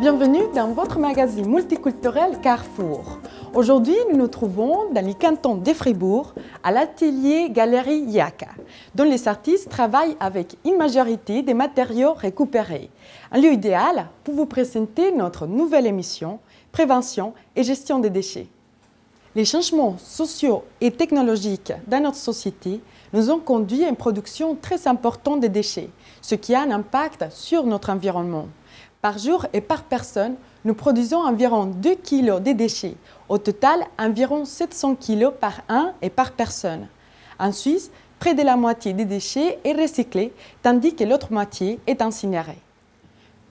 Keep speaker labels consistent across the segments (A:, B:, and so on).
A: bienvenue dans votre magazine multiculturel Carrefour. Aujourd'hui, nous nous trouvons dans le canton de Fribourg, à l'atelier Galerie Yaka, dont les artistes travaillent avec une majorité des matériaux récupérés. Un lieu idéal pour vous présenter notre nouvelle émission Prévention et gestion des déchets. Les changements sociaux et technologiques dans notre société nous ont conduit à une production très importante de déchets, ce qui a un impact sur notre environnement. Par jour et par personne, nous produisons environ 2 kg de déchets. Au total, environ 700 kg par an et par personne. En Suisse, près de la moitié des déchets est recyclé, tandis que l'autre moitié est incinérée.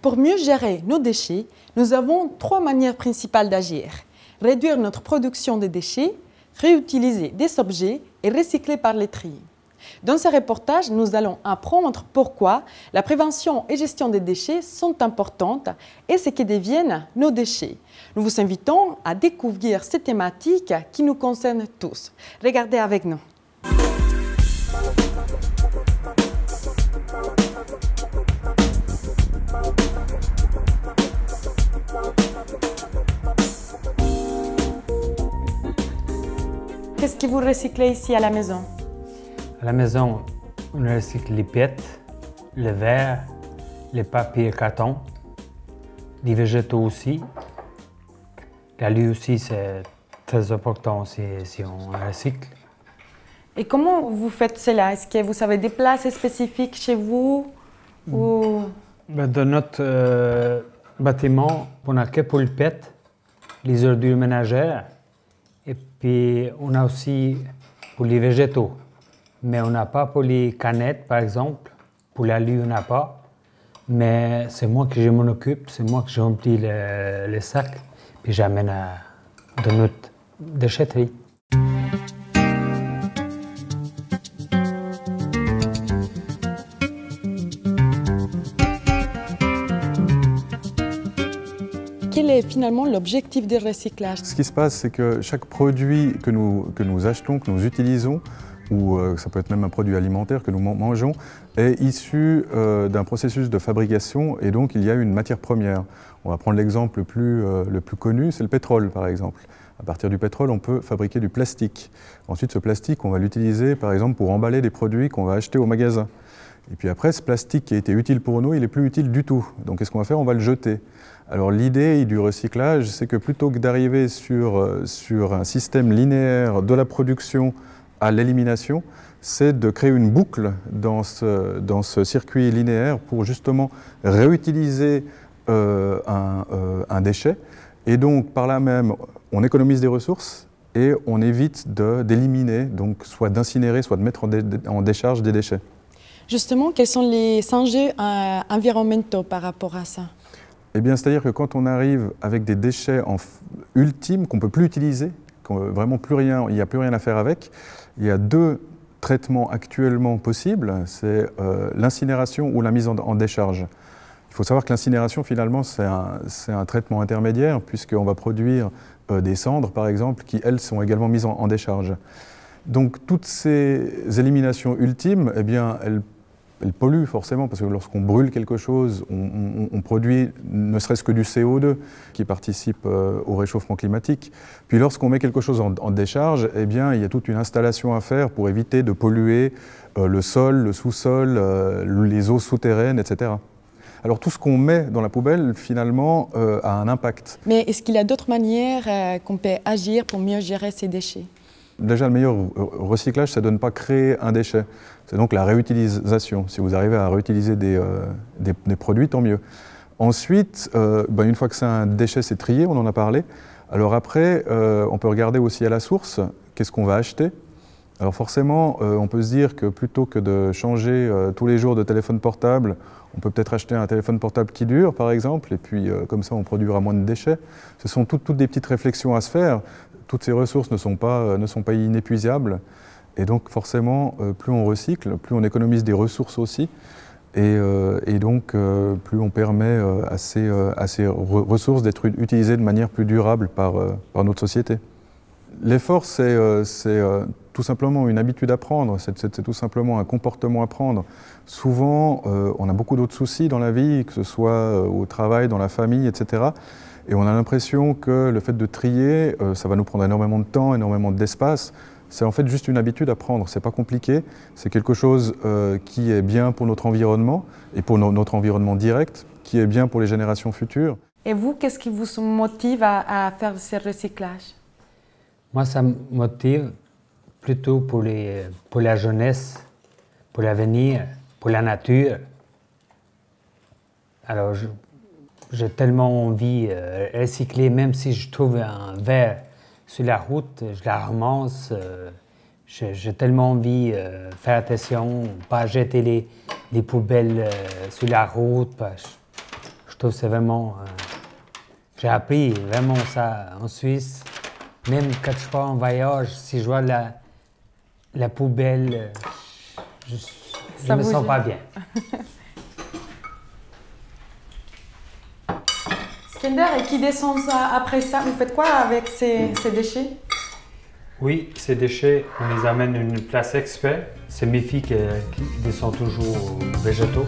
A: Pour mieux gérer nos déchets, nous avons 3 manières principales d'agir. Réduire notre production de déchets, réutiliser des objets et recycler par les tri. Dans ce reportage, nous allons apprendre pourquoi la prévention et gestion des déchets sont importantes et ce que deviennent nos déchets. Nous vous invitons à découvrir ces thématiques qui nous concernent tous. Regardez avec nous. Qu'est-ce que vous recyclez ici à la maison?
B: À la maison, on recycle les pètes, le verre, les papiers et carton, les végétaux aussi. La lue aussi, c'est très important si on recycle.
A: Et comment vous faites cela? Est-ce que vous avez des places spécifiques chez vous? Ou...
B: Dans notre bâtiment, on a que pour les pètes, les ordures ménagères, et puis on a aussi pour les végétaux. Mais on n'a pas pour les canettes, par exemple. Pour la lue, on n'a pas. Mais c'est moi que je m'en occupe, c'est moi que je remplis le sac, puis j'amène dans notre déchetterie.
A: Quel est finalement l'objectif du recyclage?
C: Ce qui se passe, c'est que chaque produit que nous achetons, que nous utilisons, ou ça peut être même un produit alimentaire que nous mangeons, est issu d'un processus de fabrication et donc il y a une matière première. On va prendre l'exemple le plus connu, c'est le pétrole par exemple. À partir du pétrole, on peut fabriquer du plastique. Ensuite, ce plastique, on va l'utiliser par exemple pour emballer des produits qu'on va acheter au magasin. Et puis après, ce plastique qui a été utile pour nous, il n'est plus utile du tout. Donc qu'est-ce qu'on va faire? On va le jeter. Alors l'idée du recyclage, c'est que plutôt que d'arriver sur un système linéaire de la production à l'élimination, c'est de créer une boucle dans ce circuit linéaire pour justement réutiliser un déchet. Et donc par là même, on économise des ressources et on évite d'éliminer, donc soit d'incinérer, soit de mettre en décharge des déchets.
A: Justement, quels sont les enjeux environnementaux par rapport à ça?
C: Eh bien, c'est-à-dire que quand on arrive avec des déchets ultimes qu'on ne peut plus utiliser, vraiment plus rien, il n'y a plus rien à faire avec, il y a 2 traitements actuellement possibles, c'est l'incinération ou la mise en décharge. Il faut savoir que l'incinération, finalement, c'est un traitement intermédiaire, puisqu'on va produire des cendres, par exemple, qui, elles, sont également mises en décharge. Donc, toutes ces éliminations ultimes, eh bien, elles polluent forcément, parce que lorsqu'on brûle quelque chose, on produit ne serait-ce que du CO2 qui participe au réchauffement climatique. Puis lorsqu'on met quelque chose en décharge, eh bien, il y a toute une installation à faire pour éviter de polluer le sol, le sous-sol, les eaux souterraines, etc. Alors tout ce qu'on met dans la poubelle, finalement, a un impact.
A: Mais est-ce qu'il y a d'autres manières qu'on peut agir pour mieux gérer ces déchets?
C: Déjà, le meilleur recyclage, c'est de ne pas créer un déchet. C'est donc la réutilisation. Si vous arrivez à réutiliser des produits, tant mieux. Ensuite, une fois que c'est un déchet, c'est trié, on en a parlé. Alors après, on peut regarder aussi à la source, qu'est-ce qu'on va acheter. Alors forcément, on peut se dire que plutôt que de changer tous les jours de téléphone portable, on peut peut-être acheter un téléphone portable qui dure, par exemple, et puis comme ça, on produira moins de déchets. Ce sont toutes des petites réflexions à se faire. Toutes ces ressources ne sont pas inépuisables. Et donc forcément, plus on recycle, plus on économise des ressources aussi. Et donc, plus on permet à ces ressources d'être utilisées de manière plus durable par notre société. L'effort, c'est tout simplement une habitude à prendre, c'est tout simplement un comportement à prendre. Souvent, on a beaucoup d'autres soucis dans la vie, que ce soit au travail, dans la famille, etc. Et on a l'impression que le fait de trier, ça va nous prendre énormément de temps, énormément d'espace. C'est en fait juste une habitude à prendre, c'est pas compliqué. C'est quelque chose qui est bien pour notre environnement et pour notre environnement direct, qui est bien pour les générations futures.
A: Et vous, qu'est-ce qui vous motive à faire ce recyclage?
B: Moi, ça me motive plutôt pour la jeunesse, pour l'avenir, pour la nature. Alors, j'ai tellement envie de recycler, même si je trouve un verre sur la route, je la ramasse. J'ai tellement envie de faire attention, pas jeter les poubelles sur la route. Je trouve que c'est vraiment... j'ai appris vraiment ça en Suisse. Même quand je pars en voyage, si je vois la poubelle, je me sens pas bien.
A: Skender, et qui descend après ça, vous faites quoi avec ces déchets?
B: Oui, ces déchets, on les amène à une place expert. C'est mes filles qui descendent toujours végétaux.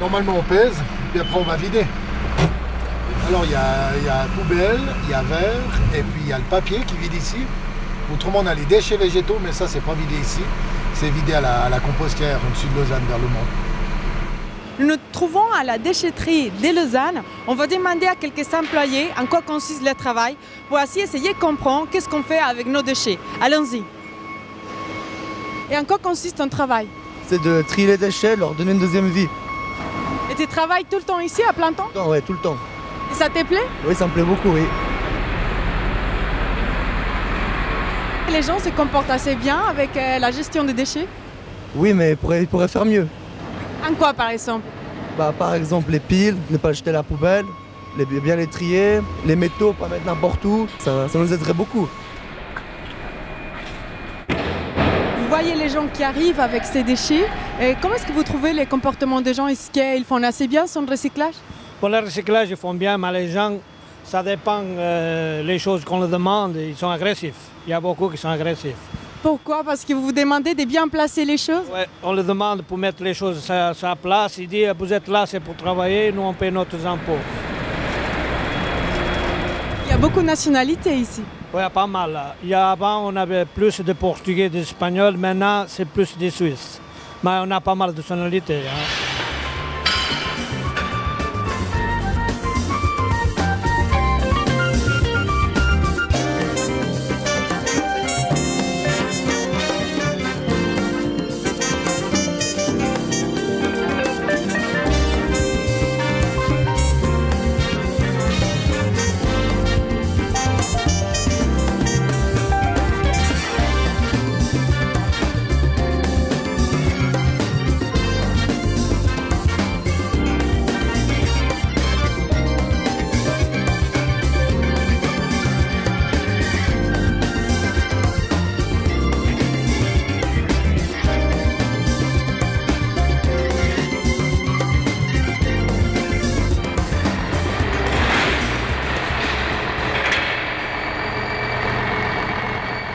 D: Normalement on pèse, puis après on va vider. Alors il y a poubelle, il y a verre, et puis il y a le papier qui vide ici. Autrement on a les déchets végétaux, mais ça c'est pas vidé ici. C'est vidé à la compostière au-dessus de Lausanne, vers le Mont.
A: Nous nous trouvons à la déchetterie de Lausanne. On va demander à quelques employés en quoi consiste le travail pour ainsi essayer de comprendre qu'est-ce qu'on fait avec nos déchets. Allons-y. Et en quoi consiste ton travail?
E: C'est de trier les déchets, leur donner une deuxième vie.
A: Et tu travailles tout le temps ici, à plein temps?
E: Oui, tout le temps.
A: Et ça te plaît?
E: Oui, ça me plaît beaucoup, oui.
A: Les gens se comportent assez bien avec la gestion des déchets?
E: Oui, mais ils pourraient faire mieux.
A: En quoi, par exemple?
E: Par exemple, les piles, ne pas jeter à la poubelle, bien les trier, les métaux, pas mettre n'importe où, ça nous aiderait beaucoup.
A: Vous voyez les gens qui arrivent avec ces déchets. Et comment est-ce que vous trouvez les comportements des gens? Est-ce qu'ils font assez bien son recyclage?
F: Pour le recyclage, ils font bien, mais les gens, ça dépend les choses qu'on leur demande, ils sont agressifs. Il y a beaucoup qui sont agressifs.
A: Pourquoi? Parce que vous vous demandez de bien placer les choses?
F: Ouais, on leur demande pour mettre les choses à sa place. Ils disent, vous êtes là, c'est pour travailler, nous on paie nos impôts.
A: Il y a beaucoup de nationalités ici.
F: Oui, pas mal. Avant, on avait plus de Portugais et d'Espagnols, maintenant c'est plus des Suisses. Mais on a pas mal de nationalités.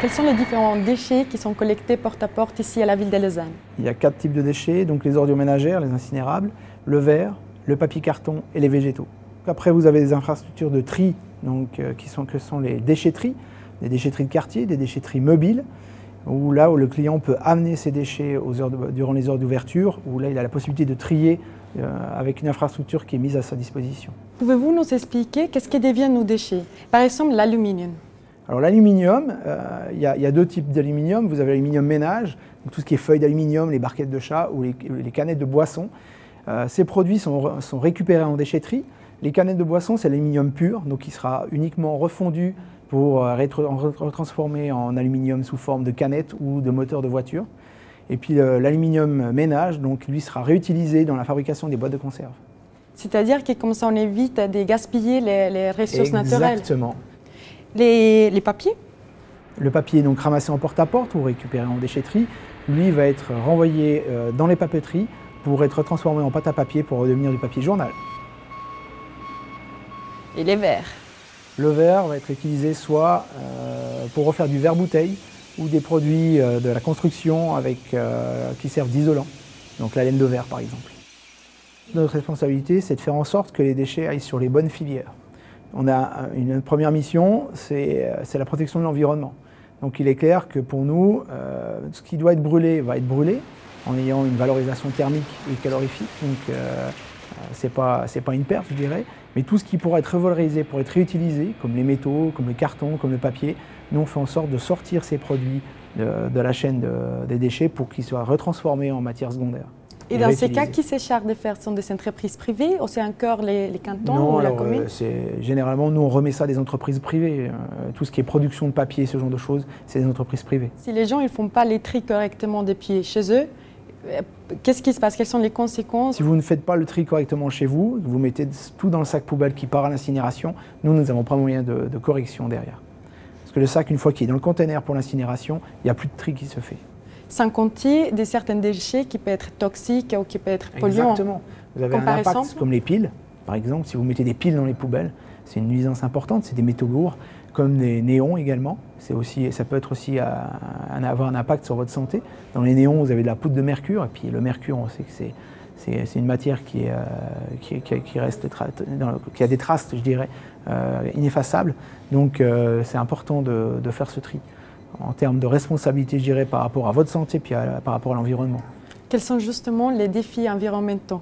A: Quels sont les différents déchets qui sont collectés porte à porte ici à la ville de Lausanne?
G: Il y a 4 types de déchets, donc les ordures ménagères, les incinérables, le verre, le papier carton et les végétaux. Après, vous avez des infrastructures de tri, donc, qui sont les déchetteries, des déchetteries de quartier, des déchetteries mobiles, où là où le client peut amener ses déchets durant les heures d'ouverture, où là il a la possibilité de trier avec une infrastructure qui est mise à sa disposition.
A: Pouvez-vous nous expliquer qu'est-ce qui devient nos déchets? Par exemple, l'aluminium.
G: Alors l'aluminium, il y a 2 types d'aluminium. Vous avez l'aluminium ménage, donc tout ce qui est feuilles d'aluminium, les barquettes de chat ou les canettes de boisson. Ces produits sont récupérés en déchetterie. Les canettes de boisson, c'est l'aluminium pur, donc qui sera uniquement refondu pour être retransformé en aluminium sous forme de canettes ou de moteurs de voiture. Et puis l'aluminium ménage, donc lui sera réutilisé dans la fabrication des boîtes de conserve.
A: C'est-à-dire que comme ça on évite de gaspiller les ressources naturelles.
G: Exactement.
A: Les papiers?
G: Le papier donc ramassé en porte-à-porte ou récupéré en déchetterie, lui va être renvoyé dans les papeteries pour être transformé en pâte à papier pour redevenir du papier journal.
A: Et les verres?
G: Le verre va être utilisé soit pour refaire du verre bouteille ou des produits de la construction qui servent d'isolant, donc la laine de verre par exemple. Notre responsabilité, c'est de faire en sorte que les déchets aillent sur les bonnes filières. On a une première mission, c'est la protection de l'environnement. Donc il est clair que pour nous, ce qui doit être brûlé va être brûlé en ayant une valorisation thermique et calorifique. Donc c'est pas une perte, je dirais. Mais tout ce qui pourra être revalorisé pour être réutilisé, comme les métaux, comme le carton, comme le papier, nous on fait en sorte de sortir ces produits de la chaîne des déchets pour qu'ils soient retransformés en matière secondaire.
A: Et dans ces cas, qui se charge de faire? Ce sont des entreprises privées ou c'est encore les cantons
G: non,
A: ou la commune?
G: Généralement, nous on remet ça à des entreprises privées. Tout ce qui est production de papier, ce genre de choses, c'est des entreprises privées.
A: Si les gens ne font pas les tri correctement des pieds chez eux, qu'est-ce qui se passe? Quelles sont les conséquences?
G: Si vous ne faites pas le tri correctement chez vous, vous mettez tout dans le sac poubelle qui part à l'incinération, nous n'avons pas moyen de correction derrière. Parce que le sac, une fois qu'il est dans le conteneur pour l'incinération, il n'y a plus de tri qui se fait.
A: Sans compter certains déchets qui peuvent être toxiques ou qui peuvent être polluants.
G: Exactement. Vous avez un impact comme les piles, par exemple. Si vous mettez des piles dans les poubelles, c'est une nuisance importante, c'est des métaux lourds, comme des néons également. Ça peut être aussi avoir un impact sur votre santé. Dans les néons, vous avez de la poudre de mercure, et puis le mercure, on sait que c'est une matière qui a des traces, je dirais, ineffaçables. Donc c'est important de faire ce tri en termes de responsabilité, je dirais, par rapport à votre santé puis par rapport à l'environnement.
A: Quels sont justement les défis environnementaux?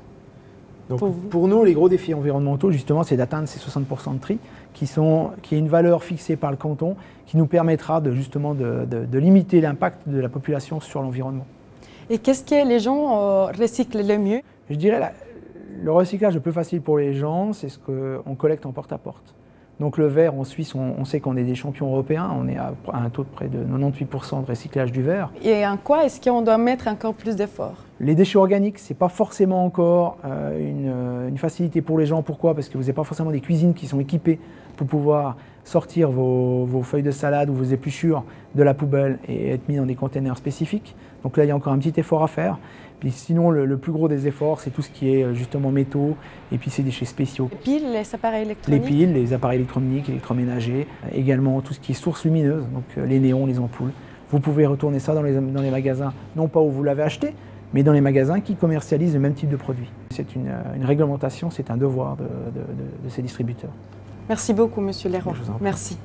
G: Donc, pour nous, les gros défis environnementaux, justement, c'est d'atteindre ces 60% de tri, qui est une valeur fixée par le canton, qui nous permettra justement de limiter l'impact de la population sur l'environnement.
A: Et qu'est-ce que les gens recyclent le mieux?
G: Je dirais le recyclage le plus facile pour les gens, c'est ce qu'on collecte en porte-à-porte. Donc le verre, en Suisse, on sait qu'on est des champions européens, on est à un taux de près de 98% de recyclage du verre.
A: Et en quoi est-ce qu'on doit mettre encore plus d'efforts?
G: Les déchets organiques, ce n'est pas forcément encore une facilité pour les gens. Pourquoi? Parce que vous n'avez pas forcément des cuisines qui sont équipées pour pouvoir sortir vos feuilles de salade ou vos épluchures de la poubelle et être mis dans des containers spécifiques. Donc là, il y a encore un petit effort à faire. Puis sinon, le plus gros des efforts, c'est tout ce qui est justement métaux et puis ces déchets spéciaux.
A: Les piles, les appareils électroniques?
G: Les piles, les appareils électroniques, électroménagers, également tout ce qui est sources lumineuses, donc les néons, les ampoules. Vous pouvez retourner ça dans les magasins, non pas où vous l'avez acheté, mais dans les magasins qui commercialisent le même type de produit. C'est une réglementation, c'est un devoir de ces distributeurs.
A: Merci beaucoup, Monsieur Leroy. Merci.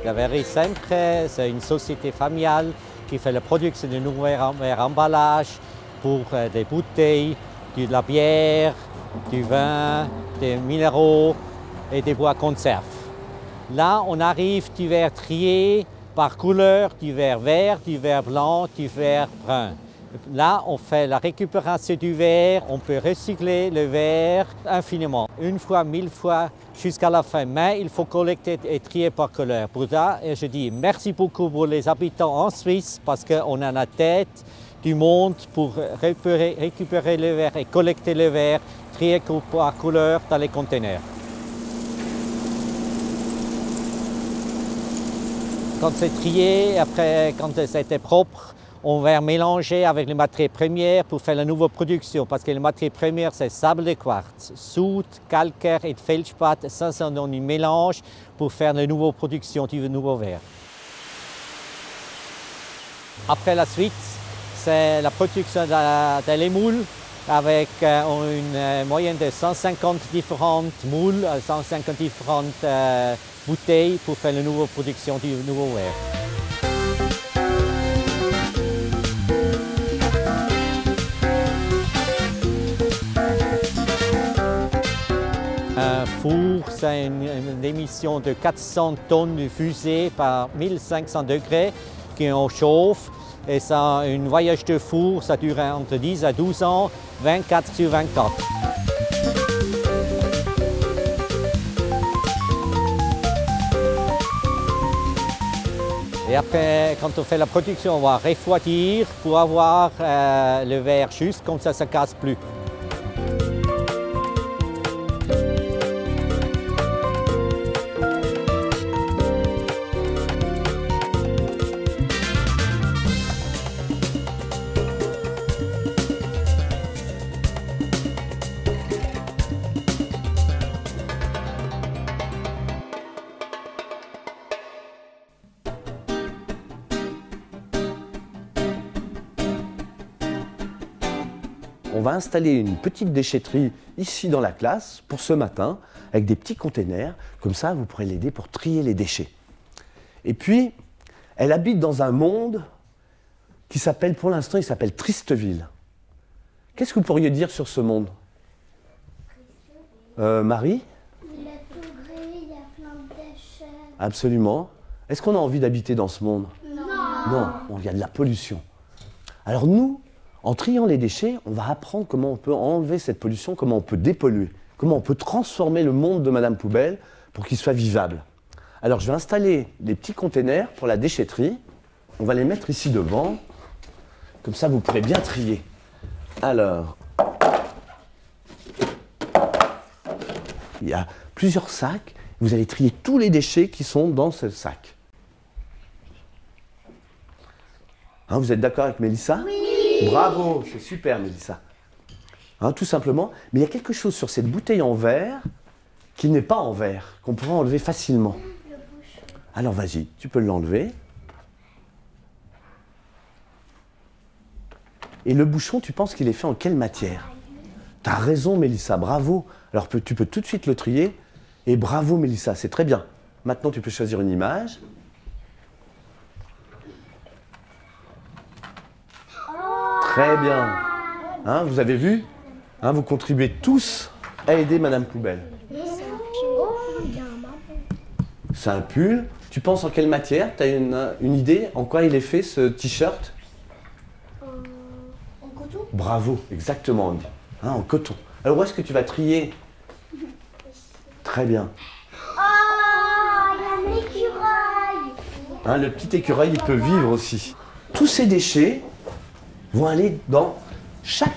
H: La Verrerie Sempre, c'est une société familiale qui fait la production de nouveaux emballages pour des bouteilles, de la bière, du vin, des minéraux et des bois conserves. Là, on arrive du verre trié par couleur, du verre vert, du verre blanc, du verre brun. Là, on fait la récupération du verre, on peut recycler le verre infiniment, une fois, 1000 fois, jusqu'à la fin. Mais il faut collecter et trier par couleur. Pour ça, je dis merci beaucoup pour les habitants en Suisse parce qu'on a la tête du monde pour récupérer le verre et collecter le verre, trier par couleur dans les conteneurs. Quand c'est trié, après, quand c'était propre, on va mélanger avec les matières premières pour faire la nouvelle production. Parce que les matières premières, c'est sable de quartz, soude, calcaire et feldspath. Ça donne un mélange pour faire la nouvelle production du nouveau verre. Après la suite, c'est la production des moules avec une moyenne de 150 différentes moules, 150 différentes bouteilles pour faire la nouvelle production du nouveau verre. Un four, c'est une émission de 400 tonnes de fusée par 1500 degrés qu'on chauffe. Et ça, un voyage de four, ça dure entre 10 à 12 ans, 24 sur 24. Et après, quand on fait la production, on va refroidir pour avoir le verre juste, comme ça ne casse plus.
I: On va installer une petite déchetterie ici dans la classe pour ce matin, avec des petits containers. Comme ça, vous pourrez l'aider pour trier les déchets. Et puis, elle habite dans un monde qui s'appelle, pour l'instant, il s'appelle Tristeville. Qu'est-ce que vous pourriez dire sur ce monde? Marie?
J: Il est tout gris, il y a plein de déchets.
I: Absolument. Est-ce qu'on a envie d'habiter dans ce monde?
J: Non.
I: Non, il y a de la pollution. Alors nous, en triant les déchets, on va apprendre comment on peut enlever cette pollution, comment on peut dépolluer, comment on peut transformer le monde de Madame Poubelle pour qu'il soit vivable. Alors je vais installer les petits containers pour la déchetterie. On va les mettre ici devant. Comme ça, vous pourrez bien trier. Alors, il y a plusieurs sacs. Vous allez trier tous les déchets qui sont dans ce sac. Hein, vous êtes d'accord avec Mélissa? Oui. Bravo, c'est super Mélissa. Hein, tout simplement. Mais il y a quelque chose sur cette bouteille en verre qui n'est pas en verre, qu'on pourra enlever facilement. Alors vas-y, tu peux l'enlever. Et le bouchon, tu penses qu'il est fait en quelle matière? Tu as raison Mélissa, bravo. Alors tu peux tout de suite le trier. Et bravo Mélissa, c'est très bien. Maintenant tu peux choisir une image. Très bien. Hein, vous avez vu? Hein, vous contribuez tous à aider Madame Poubelle. C'est un pull. Tu penses en quelle matière? Tu as une idée en quoi il est fait ce t-shirt?
J: En coton.
I: Bravo, exactement. Hein, en coton. Alors où est-ce que tu vas trier? Très bien.
J: Oh, il y a un écureuil.
I: Hein, le petit écureuil, il peut vivre aussi. Tous ces déchets vont aller dans... Chaque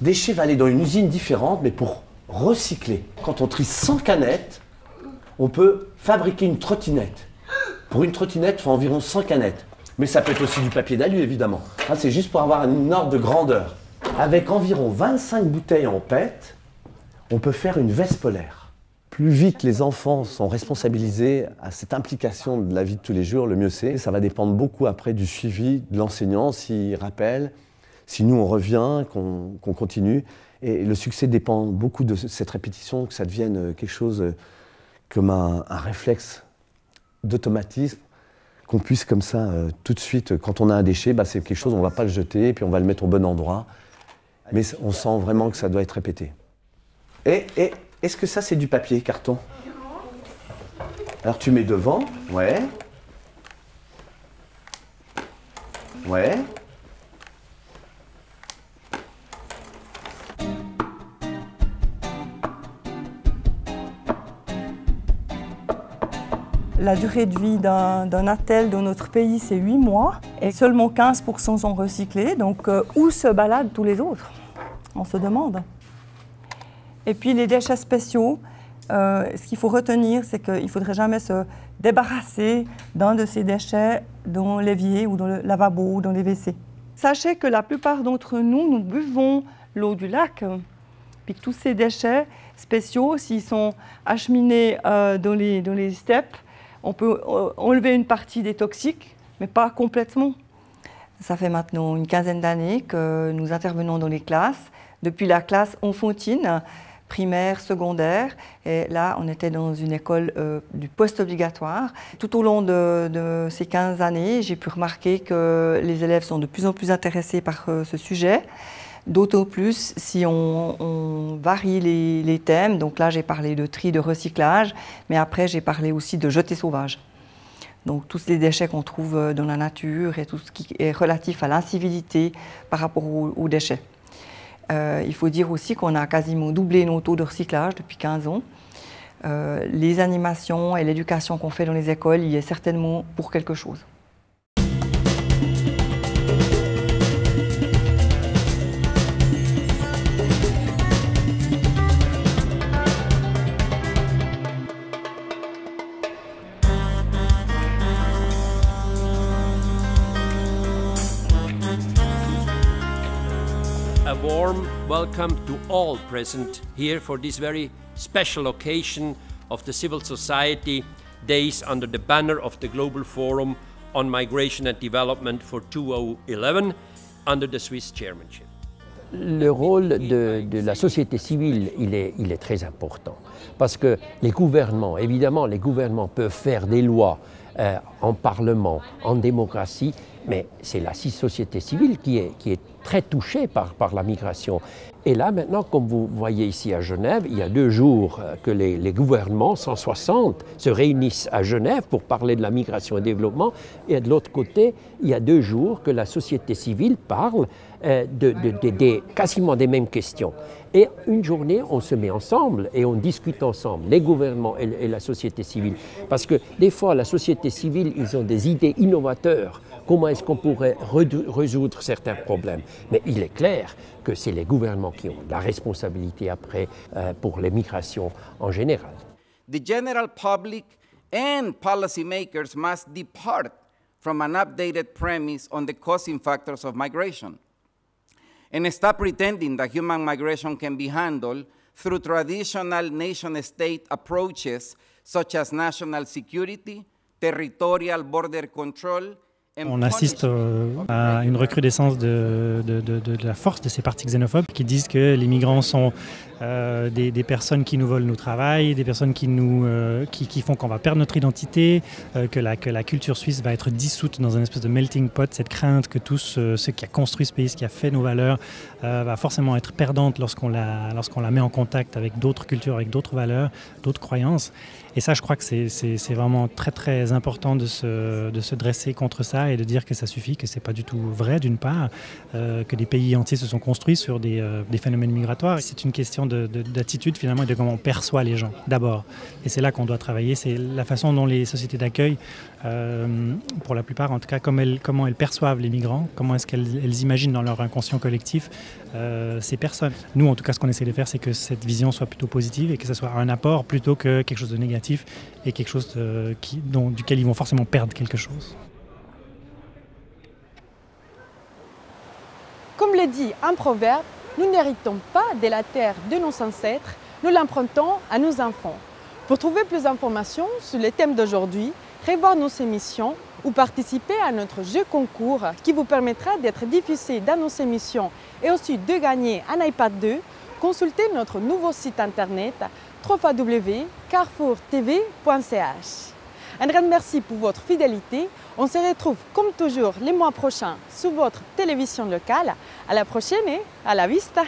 I: déchet va aller dans une usine différente, mais pour recycler. Quand on trie 100 canettes, on peut fabriquer une trottinette. Pour une trottinette, il faut environ 100 canettes. Mais ça peut être aussi du papier d'alu, évidemment. Hein, c'est juste pour avoir une ordre de grandeur. Avec environ 25 bouteilles en PET, on peut faire une veste polaire. Plus vite les enfants sont responsabilisés à cette implication de la vie de tous les jours, le mieux c'est. Ça va dépendre beaucoup après du suivi de l'enseignant, s'il rappelle, si nous on revient, qu'on continue. Et le succès dépend beaucoup de cette répétition, que ça devienne quelque chose comme un réflexe d'automatisme, qu'on puisse comme ça tout de suite, quand on a un déchet, bah, c'est quelque chose, on ne va pas le jeter, et puis on va le mettre au bon endroit. Mais on sent vraiment que ça doit être répété. Et est-ce que ça, c'est du papier carton? Non. Alors tu mets devant, ouais. Ouais.
K: La durée de vie d'un attel dans notre pays, c'est 8 mois et seulement 15% sont recyclés. Donc, où se baladent tous les autres? On se demande. Et puis, les déchets spéciaux, ce qu'il faut retenir, c'est qu'il ne faudrait jamais se débarrasser d'un de ces déchets dans l'évier ou dans le lavabo ou dans les WC. Sachez que la plupart d'entre nous, nous buvons l'eau du lac. Puis que tous ces déchets spéciaux, s'ils sont acheminés dans les steppes, on peut enlever une partie des toxiques, mais pas complètement. Ça fait maintenant une quinzaine d'années que nous intervenons dans les classes. Depuis la classe enfantine, primaire, secondaire, et là on était dans une école du post-obligatoire. Tout au long de ces 15 années, j'ai pu remarquer que les élèves sont de plus en plus intéressés par ce sujet. D'autant plus si on varie les thèmes. Donc là, j'ai parlé de tri, de recyclage, mais après, j'ai parlé aussi de jeter sauvage. Donc tous les déchets qu'on trouve dans la nature et tout ce qui est relatif à l'incivilité par rapport aux déchets. Il faut dire aussi qu'on a quasiment doublé nos taux de recyclage depuis 15 ans. Les animations et l'éducation qu'on fait dans les écoles y est certainement pour quelque chose.
L: A warm welcome to all present here for this very special occasion of the Civil Society Days under the banner of the Global Forum on Migration and Development for 2011 under the Swiss chairmanship.
M: Le rôle de la société civile, il est très important parce que les gouvernements, évidemment, les gouvernements peuvent faire des lois en parlement, en démocratie, mais c'est la société civile qui est très touchée par la migration. Et là, maintenant, comme vous voyez ici à Genève, il y a 2 jours que les gouvernements, 160, se réunissent à Genève pour parler de la migration et développement. Et de l'autre côté, il y a 2 jours que la société civile parle quasiment des mêmes questions. Et une journée, on se met ensemble et on discute ensemble, les gouvernements et la société civile. Parce que des fois, la société civile, ils ont des idées innovatrices. Comment est-ce qu'on pourrait résoudre certains problèmes? Mais il est clair que c'est les gouvernements qui ont la responsabilité après pour les migrations en général.
N: The general public and policymakers must depart from an updated premise on the causing factors of migration and stop pretending that human migration can be handled through traditional nation-state approaches such as national security, territorial border control.
O: On assiste à une recrudescence de la force de ces partis xénophobes qui disent que les migrants sont des personnes qui nous volent nos travail, des personnes qui font qu'on va perdre notre identité, que la culture suisse va être dissoute dans une espèce de melting pot, cette crainte que tout ce qui a construit ce pays, ce qui a fait nos valeurs, va forcément être perdante lorsqu'on la met en contact avec d'autres cultures, avec d'autres valeurs, d'autres croyances. Et ça, je crois que c'est vraiment très très important de se dresser contre ça et de dire que ça suffit, que c'est pas du tout vrai d'une part, que des pays entiers se sont construits sur des phénomènes migratoires. C'est une question d'attitude finalement et de comment on perçoit les gens d'abord. Et c'est là qu'on doit travailler, c'est la façon dont les sociétés d'accueil, pour la plupart en tout cas, comment elles perçoivent les migrants, comment est-ce qu'elles imaginent dans leur inconscient collectif ces personnes. Nous en tout cas ce qu'on essaie de faire c'est que cette vision soit plutôt positive et que ce soit un apport plutôt que quelque chose de négatif et quelque chose duquel ils vont forcément perdre quelque chose.
A: Comme le dit un proverbe, nous n'héritons pas de la terre de nos ancêtres, nous l'empruntons à nos enfants. Pour trouver plus d'informations sur les thèmes d'aujourd'hui, revoir nos émissions ou participer à notre jeu concours qui vous permettra d'être diffusé dans nos émissions et aussi de gagner un iPad 2, consultez notre nouveau site internet www.carrefourtv.ch. Un grand merci pour votre fidélité. On se retrouve comme toujours les mois prochains sur votre télévision locale. À la prochaine et à la vista!